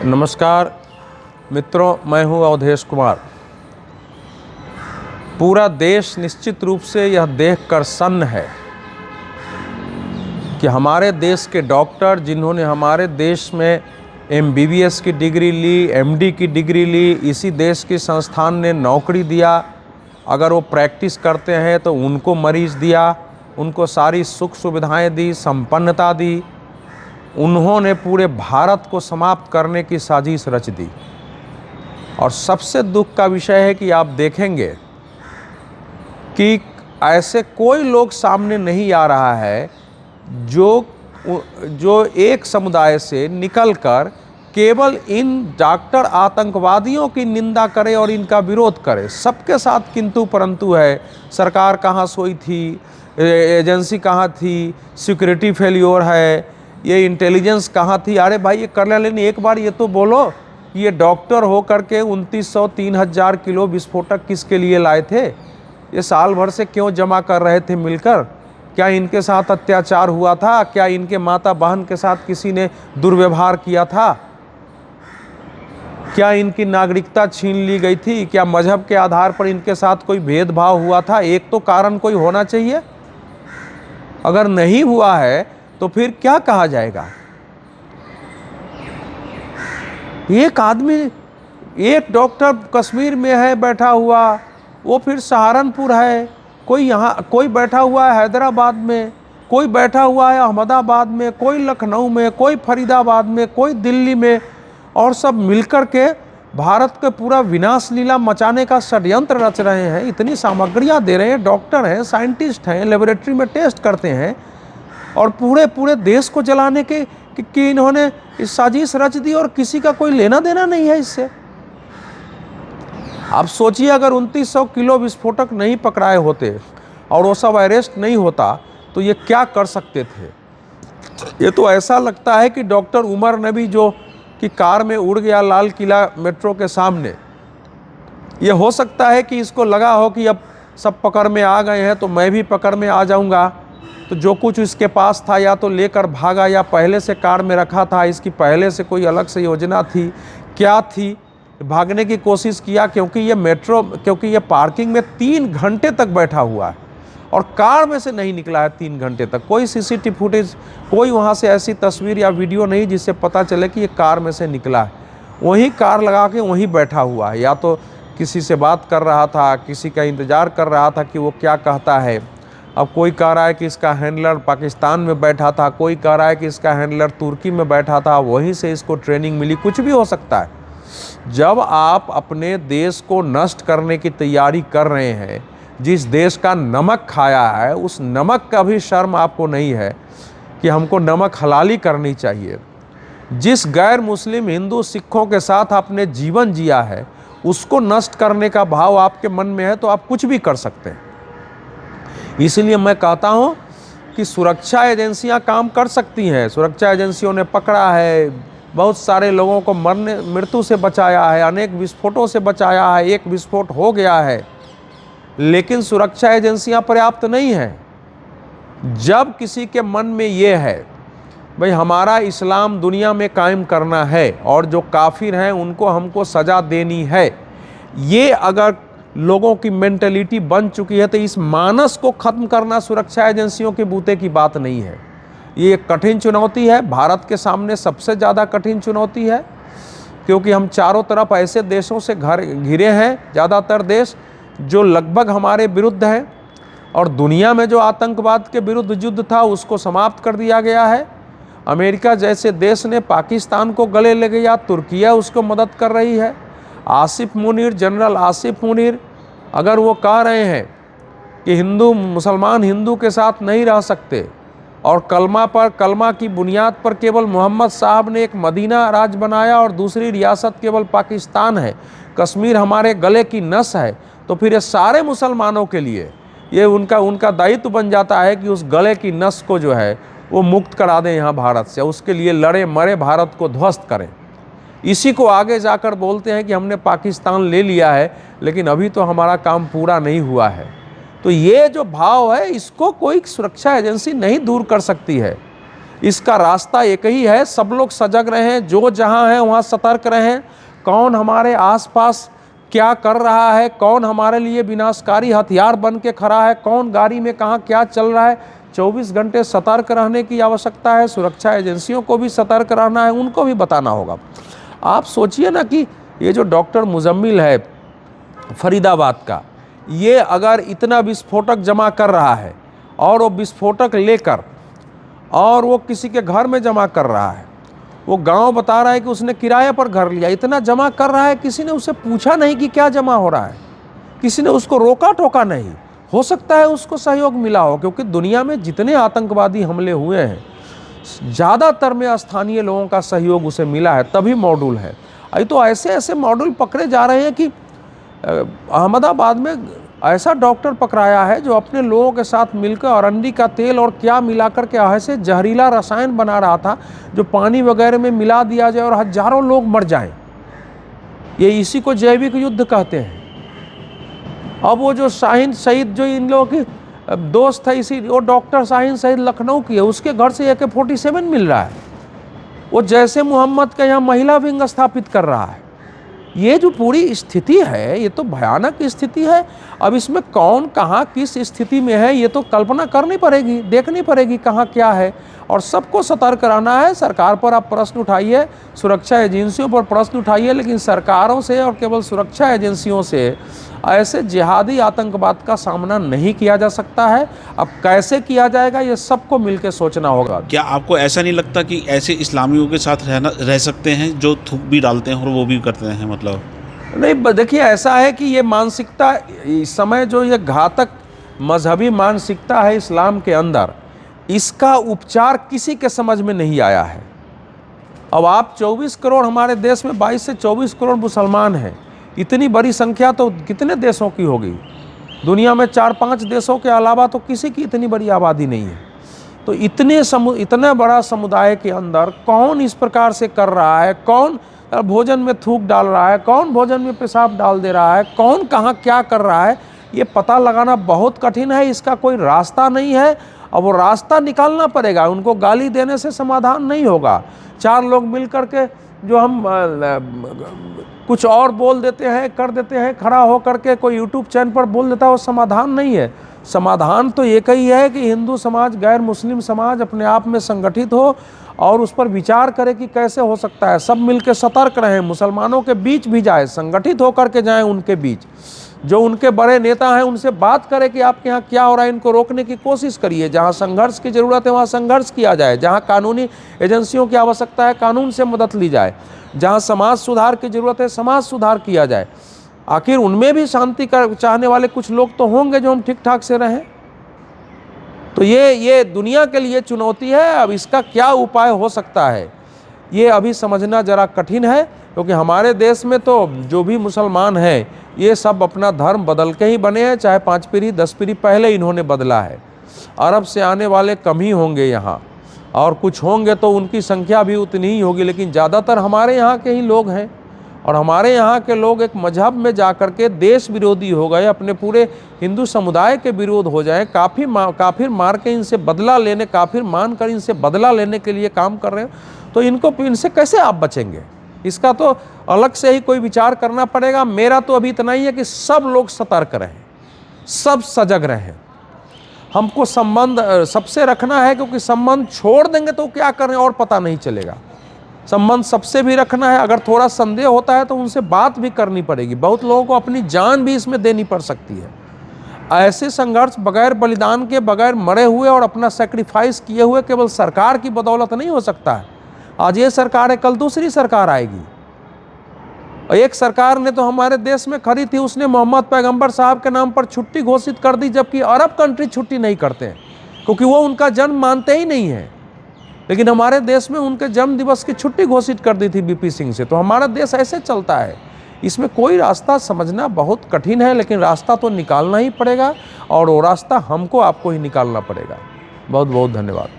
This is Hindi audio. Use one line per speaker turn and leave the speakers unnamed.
नमस्कार मित्रों, मैं हूं अवधेश कुमार। पूरा देश निश्चित रूप से यह देखकर सन्न है कि हमारे देश के डॉक्टर, जिन्होंने हमारे देश में MBBS की डिग्री ली, MD की डिग्री ली, इसी देश के संस्थान ने नौकरी दिया, अगर वो प्रैक्टिस करते हैं तो उनको मरीज दिया, उनको सारी सुख सुविधाएं दी, संपन्नता दी, उन्होंने पूरे भारत को समाप्त करने की साजिश रच दी। और सबसे दुख का विषय है कि आप देखेंगे कि ऐसे कोई लोग सामने नहीं आ रहा है जो एक समुदाय से निकलकर केवल इन डॉक्टर आतंकवादियों की निंदा करे और इनका विरोध करे। सबके साथ किंतु परंतु है। सरकार कहाँ सोई थी, एजेंसी कहाँ थी, सिक्योरिटी फेल्योर है, ये इंटेलिजेंस कहाँ थी। अरे भाई, ये कर लेकिन एक बार ये तो बोलो कि ये डॉक्टर हो करके 2900 3000 किलो विस्फोटक किसके लिए लाए थे? ये साल भर से क्यों जमा कर रहे थे मिलकर? क्या इनके साथ अत्याचार हुआ था? क्या इनके माता बहन के साथ किसी ने दुर्व्यवहार किया था? क्या इनकी नागरिकता छीन ली गई थी? क्या मजहब के आधार पर इनके साथ कोई भेदभाव हुआ था? एक तो कारण कोई होना चाहिए। अगर नहीं हुआ है तो फिर क्या कहा जाएगा? एक आदमी, एक डॉक्टर कश्मीर में है बैठा हुआ, वो फिर सहारनपुर है, कोई यहाँ, कोई बैठा हुआ है हैदराबाद में, कोई बैठा हुआ है अहमदाबाद में, कोई लखनऊ में, कोई फरीदाबाद में, कोई दिल्ली में, और सब मिलकर के भारत के पूरा विनाश लीला मचाने का षड्यंत्र रच रहे हैं। इतनी सामग्रियाँ दे रहे हैं, डॉक्टर हैं, साइंटिस्ट हैं, लेबोरेटरी में टेस्ट करते हैं, और पूरे देश को जलाने के कि इन्होंने इस साजिश रच दी और किसी का कोई लेना देना नहीं है इससे। आप सोचिए, अगर 2900 किलो विस्फोटक नहीं पकड़ाए होते और वो सब अरेस्ट नहीं होता तो ये क्या कर सकते थे? ये तो ऐसा लगता है कि डॉक्टर उमर नबी जो कि कार में उड़ गया लाल किला मेट्रो के सामने, ये हो सकता है कि इसको लगा हो कि अब सब पकड़ में आ गए हैं तो मैं भी पकड़ में आ जाऊंगा, तो जो कुछ इसके पास था या तो लेकर भागा या पहले से कार में रखा था, इसकी पहले से कोई अलग से योजना थी, क्या थी, भागने की कोशिश किया। क्योंकि ये पार्किंग में 3 घंटे तक बैठा हुआ है और कार में से नहीं निकला है 3 घंटे तक। कोई CCTV फुटेज, कोई वहाँ से ऐसी तस्वीर या वीडियो नहीं जिससे पता चले कि ये कार में से निकला है। वहीं कार लगा के वहीं बैठा हुआ है, या तो किसी से बात कर रहा था, किसी का इंतज़ार कर रहा था कि वो क्या कहता है। अब कोई कह रहा है कि इसका हैंडलर पाकिस्तान में बैठा था, कोई कह रहा है कि इसका हैंडलर तुर्की में बैठा था, वहीं से इसको ट्रेनिंग मिली। कुछ भी हो सकता है। जब आप अपने देश को नष्ट करने की तैयारी कर रहे हैं, जिस देश का नमक खाया है, उस नमक का भी शर्म आपको नहीं है कि हमको नमक हलाली करनी चाहिए। जिस गैर मुस्लिम हिंदू सिखों के साथ आपने जीवन जिया है, उसको नष्ट करने का भाव आपके मन में है तो आप कुछ भी कर सकते हैं। इसलिए मैं कहता हूं कि सुरक्षा एजेंसियां काम कर सकती हैं। सुरक्षा एजेंसियों ने पकड़ा है, बहुत सारे लोगों को मृत्यु से बचाया है, अनेक विस्फोटों से बचाया है, एक विस्फोट हो गया है, लेकिन सुरक्षा एजेंसियां पर्याप्त नहीं हैं। जब किसी के मन में ये है भाई हमारा इस्लाम दुनिया में कायम करना है और जो काफिर हैं उनको हमको सज़ा देनी है, ये अगर लोगों की मेंटलिटी बन चुकी है तो इस मानस को ख़त्म करना सुरक्षा एजेंसियों के बूते की बात नहीं है। ये एक कठिन चुनौती है, भारत के सामने सबसे ज़्यादा कठिन चुनौती है, क्योंकि हम चारों तरफ ऐसे देशों से घिरे हैं, ज़्यादातर देश जो लगभग हमारे विरुद्ध हैं, और दुनिया में जो आतंकवाद के विरुद्ध युद्ध था उसको समाप्त कर दिया गया है। अमेरिका जैसे देश ने पाकिस्तान को गले लगे, या तुर्किया उसको मदद कर रही है। आसिफ मुनीर, जनरल आसिफ मुनीर, अगर वो कह रहे हैं कि हिंदू मुसलमान हिंदू के साथ नहीं रह सकते और कलमा की बुनियाद पर केवल मोहम्मद साहब ने एक मदीना राज बनाया और दूसरी रियासत केवल पाकिस्तान है, कश्मीर हमारे गले की नस है, तो फिर ये सारे मुसलमानों के लिए ये उनका दायित्व बन जाता है कि उस गले की नस को जो है वो मुक्त करा दें यहाँ भारत से, उसके लिए लड़े मरे, भारत को ध्वस्त करें। इसी को आगे जाकर बोलते हैं कि हमने पाकिस्तान ले लिया है, लेकिन अभी तो हमारा काम पूरा नहीं हुआ है। तो ये जो भाव है इसको कोई सुरक्षा एजेंसी नहीं दूर कर सकती है। इसका रास्ता एक ही है, सब लोग सजग रहें, जो जहाँ है वहाँ सतर्क रहें। कौन हमारे आसपास क्या कर रहा है, कौन हमारे लिए विनाशकारी हथियार बन के खड़ा है, कौन गाड़ी में कहाँ क्या चल रहा है, 24 घंटे सतर्क रहने की आवश्यकता है। सुरक्षा एजेंसियों को भी सतर्क रहना है, उनको भी बताना होगा। आप सोचिए ना कि ये जो डॉक्टर मुजम्मिल है फरीदाबाद का, ये अगर इतना विस्फोटक जमा कर रहा है और वो विस्फोटक लेकर और वो किसी के घर में जमा कर रहा है, वो गांव बता रहा है कि उसने किराए पर घर लिया, इतना जमा कर रहा है, किसी ने उससे पूछा नहीं कि क्या जमा हो रहा है, किसी ने उसको रोका टोका नहीं। हो सकता है उसको सहयोग मिला हो, क्योंकि दुनिया में जितने आतंकवादी हमले हुए हैं ज़्यादातर में स्थानीय लोगों का सहयोग उसे मिला है, तभी मॉड्यूल है। अभी तो ऐसे ऐसे मॉड्यूल पकड़े जा रहे हैं कि अहमदाबाद में ऐसा डॉक्टर पकड़ाया है जो अपने लोगों के साथ मिलकर अरंडी का तेल और क्या मिलाकर के ऐसे जहरीला रसायन बना रहा था जो पानी वगैरह में मिला दिया जाए और हजारों लोग मर जाएं। ये इसी को जैविक युद्ध कहते हैं। अब वो जो शाहीन शहीद जो इन लोगों की दोस्त है, इसी वो डॉक्टर शाहीन शहीद लखनऊ की है, उसके घर से AK-47 मिल रहा है। वो जैसे मोहम्मद का यहाँ महिला विंग स्थापित कर रहा है। ये जो पूरी स्थिति है ये तो भयानक स्थिति है। अब इसमें कौन कहाँ किस स्थिति में है ये तो कल्पना करनी पड़ेगी, देखनी पड़ेगी कहाँ क्या है, और सबको सतर्क रहना है। सरकार पर आप प्रश्न उठाइए, सुरक्षा एजेंसियों पर प्रश्न उठाइए, लेकिन सरकारों से और केवल सुरक्षा एजेंसियों से ऐसे जिहादी आतंकवाद का सामना नहीं किया जा सकता है। अब कैसे किया जाएगा ये सबको मिलकर सोचना होगा।
क्या आपको ऐसा नहीं लगता कि ऐसे इस्लामियों के साथ रह सकते हैं जो थूक भी डालते हैं और वो भी करते हैं? मतलब
नहीं, देखिए ऐसा है कि ये मानसिकता इस समय जो ये घातक मजहबी मानसिकता है इस्लाम के अंदर, इसका उपचार किसी के समझ में नहीं आया है। अब आप 24 करोड़ हमारे देश में 22 से 24 करोड़ मुसलमान हैं, इतनी बड़ी संख्या तो कितने देशों की होगी? दुनिया में 4-5 देशों के अलावा तो किसी की इतनी बड़ी आबादी नहीं है। तो इतने बड़ा समुदाय के अंदर कौन इस प्रकार से कर रहा है, कौन भोजन में थूक डाल रहा है, कौन भोजन में पेशाब डाल दे रहा है, कौन कहाँ क्या कर रहा है, ये पता लगाना बहुत कठिन है। इसका कोई रास्ता नहीं है, अब वो रास्ता निकालना पड़ेगा। उनको गाली देने से समाधान नहीं होगा। 4 लोग मिल करके जो हम कुछ और बोल देते हैं, कर देते हैं, खड़ा हो करके कोई यूट्यूब चैनल पर बोल देता है, वो समाधान नहीं है। समाधान तो एक ही है कि हिंदू समाज, गैर मुस्लिम समाज अपने आप में संगठित हो और उस पर विचार करे कि कैसे हो सकता है। सब मिलकर सतर्क रहें, मुसलमानों के बीच भी जाए, संगठित होकर के जाएं उनके बीच, जो उनके बड़े नेता हैं उनसे बात करें कि आपके यहाँ क्या हो रहा है, इनको रोकने की कोशिश करिए। जहाँ संघर्ष की ज़रूरत है वहाँ संघर्ष किया जाए, जहाँ कानूनी एजेंसियों की आवश्यकता है कानून से मदद ली जाए, जहाँ समाज सुधार की ज़रूरत है समाज सुधार किया जाए। आखिर उनमें भी शांति का चाहने वाले कुछ लोग तो होंगे जो हम ठीक ठाक से रहें। तो ये दुनिया के लिए चुनौती है। अब इसका क्या उपाय हो सकता है ये अभी समझना ज़रा कठिन है, क्योंकि हमारे देश में तो जो भी मुसलमान हैं ये सब अपना धर्म बदल के ही बने हैं, चाहे 5 पीढ़ी 10 पीढ़ी पहले इन्होंने बदला है। अरब से आने वाले कम ही होंगे यहाँ, और कुछ होंगे तो उनकी संख्या भी उतनी ही होगी, लेकिन ज़्यादातर हमारे यहाँ के ही लोग हैं। और हमारे यहाँ के लोग एक मजहब में जा कर के देश विरोधी हो गए, अपने पूरे हिंदू समुदाय के विरोध हो जाए, काफिर मार के इनसे बदला लेने, काफिर मान कर इनसे बदला लेने के लिए काम कर रहे हैं, तो इनसे कैसे आप बचेंगे? इसका तो अलग से ही कोई विचार करना पड़ेगा। मेरा तो अभी इतना ही है कि सब लोग सतर्क रहें, सब सजग रहें। हमको संबंध सबसे रखना है, क्योंकि संबंध छोड़ देंगे तो क्या करें और पता नहीं चलेगा। संबंध सबसे भी रखना है। अगर थोड़ा संदेह होता है तो उनसे बात भी करनी पड़ेगी। बहुत लोगों को अपनी जान भी इसमें देनी पड़ सकती है। ऐसे संघर्ष बगैर बलिदान के, बगैर मरे हुए और अपना सेक्रीफाइस किए हुए केवल सरकार की बदौलत नहीं हो सकता है। आज ये सरकार है, कल दूसरी सरकार आएगी। एक सरकार ने तो हमारे देश में खड़ी थी, उसने मोहम्मद पैगंबर साहब के नाम पर छुट्टी घोषित कर दी, जबकि अरब कंट्री छुट्टी नहीं करते हैं, क्योंकि वो उनका जन्म मानते ही नहीं है। लेकिन हमारे देश में उनके जन्म दिवस की छुट्टी घोषित कर दी थी BP सिंह से। तो हमारा देश ऐसे चलता है। इसमें कोई रास्ता समझना बहुत कठिन है, लेकिन रास्ता तो निकालना ही पड़ेगा, और वो रास्ता हमको आपको ही निकालना पड़ेगा। बहुत बहुत धन्यवाद।